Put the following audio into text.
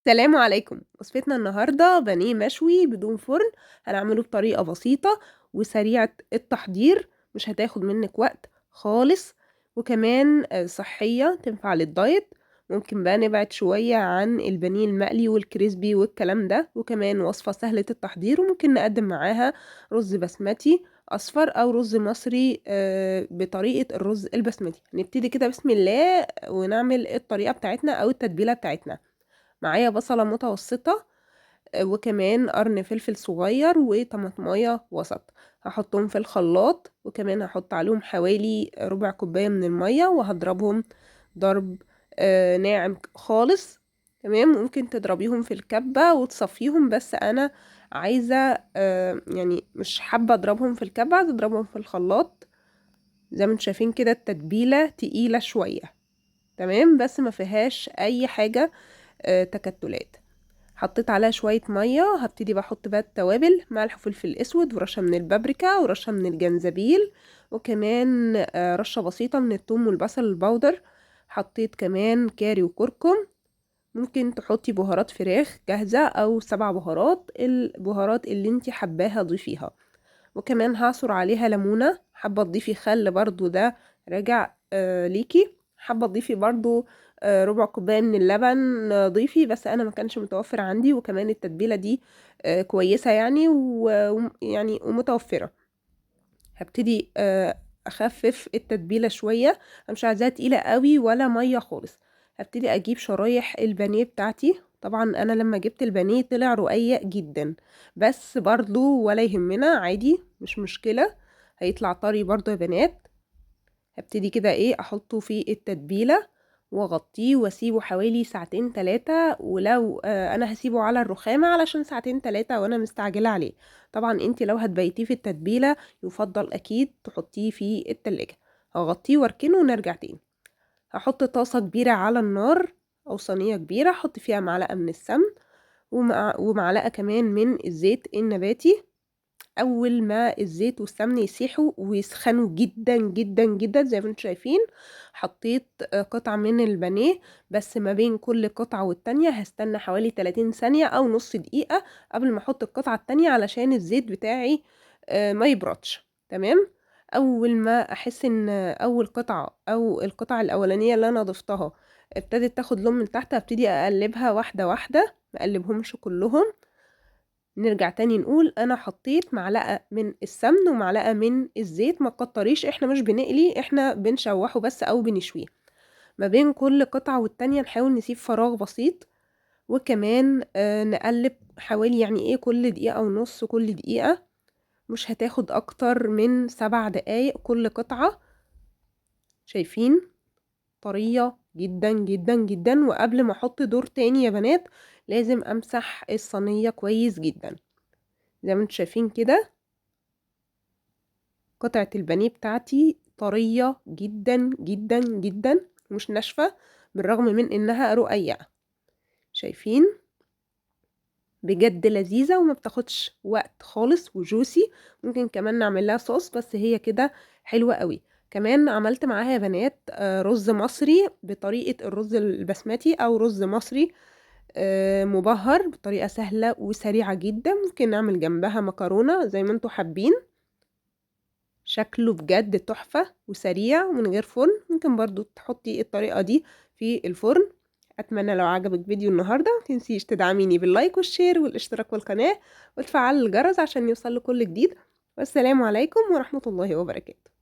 السلام عليكم. وصفتنا النهاردة بانيه مشوي بدون فرن. هنعمله بطريقة بسيطة وسريعة التحضير، مش هتاخد منك وقت خالص، وكمان صحية تنفع للدايت. ممكن بقى نبعد شوية عن البانيه المقلي والكريسبي والكلام ده، وكمان وصفة سهلة التحضير، وممكن نقدم معاها رز بسمتي أصفر أو رز مصري بطريقة الرز البسمتي. نبتدي كده بسم الله ونعمل الطريقة بتاعتنا أو التتبيلة بتاعتنا. معايا بصلة متوسطة، وكمان قرن فلفل صغير وطماطماية وسط. هحطهم في الخلاط، وكمان هحط عليهم حوالي ربع كوباية من المية وهضربهم ضرب ناعم خالص. تمام. ممكن تضربيهم في الكبة وتصفيهم، بس انا عايزة يعني مش حابة اضربهم في الكبة، عايزة اضربهم في الخلاط. زي ما انتم شايفين كده التتبيلة تقيلة شوية. تمام، بس ما فيهاش اي حاجة تكتلات. حطيت عليها شوية مية، هبتدي بحط بقى التوابل: ملح وفلفل اسود، ورشة من البابريكا، ورشة من الجنزبيل، وكمان رشة بسيطة من الثوم والبصل البودر. حطيت كمان كاري وكركم. ممكن تحطي بهارات فراخ جاهزة او 7 بهارات، البهارات اللي انتي حباها ضيفيها. وكمان هعصر عليها ليمونة. حابة تضيفي خل برضو، ده راجع ليكي. حابة تضيفي برضو ربع كوباية من اللبن ضيفي، بس انا ما كانش متوفر عندي. وكمان التتبيلة دي كويسة يعني ويعني ومتوفرة. هبتدي اخفف التتبيلة شوية. انا مش عايزاها تقيلة قوي ولا مية خالص. هبتدي اجيب شرايح البانيه بتاعتي. طبعا انا لما جبت البانيه طلع رقيق جدا، بس برضو ولا يهمنا، عادي مش مشكلة، هيطلع طري برضو يا بنات. هبتدي كده ايه احطه في التتبيلة واغطيه واسيبه حوالي ساعتين 3. ولو انا هسيبه على الرخامة علشان ساعتين 3 وانا مستعجلة عليه. طبعا انت لو هتبيتيه في التتبيلة يفضل اكيد تحطيه في التلاجة. هغطيه واركنه ونرجع تاني. هحط طاسة كبيرة على النار او صينية كبيرة، احط فيها معلقة من السمن ومعلقة كمان من الزيت النباتي. اول ما الزيت والسمن يسيحوا ويسخنوا جدا جدا جدا زي ما انتم شايفين، حطيت قطعة من البانيه. بس ما بين كل قطعة والتانية هستنى حوالي 30 ثانية او نص دقيقة قبل ما احط القطعة التانية، علشان الزيت بتاعي ما يبردش. تمام. اول ما احس ان اول قطعة او القطعة الاولانية اللي انا ضفتها ابتدت تاخد لون من تحت، ابتدي اقلبها واحدة واحدة، ما اقلبهمش كلهم. نرجع تاني نقول انا حطيت معلقة من السمن ومعلقة من الزيت. ما تكتريش، احنا مش بنقلي، احنا بنشوحه بس او بنشويه. ما بين كل قطعة والتانية نحاول نسيب فراغ بسيط. وكمان نقلب حوالي يعني ايه كل دقيقة ونص، كل دقيقة. مش هتاخد اكتر من 7 دقايق كل قطعة. شايفين؟ طرية جدا جدا جدا. وقبل ما احط دور تاني يا بنات لازم امسح الصينية كويس جدا. زي ما انتم شايفين كده قطعة البانيه بتاعتي طرية جدا جدا جدا، مش ناشفة بالرغم من انها رقيقة. شايفين؟ بجد لذيذة وما بتاخدش وقت خالص وجوسي. ممكن كمان نعمل لها صوص، بس هي كده حلوة قوي. كمان عملت معاها يا بنات رز مصري بطريقة الرز البسمتي او رز مصري مبهر بطريقة سهلة وسريعة جدا. ممكن نعمل جنبها مكرونة زي ما انتوا حابين. شكله بجد تحفة وسريع ومن غير فرن. ممكن برضو تحطي الطريقة دي في الفرن. اتمنى لو عجبك فيديو النهاردة متنسيش تدعميني باللايك والشير والاشتراك في القناة وتفعل الجرس عشان يوصل كل جديد. والسلام عليكم ورحمة الله وبركاته.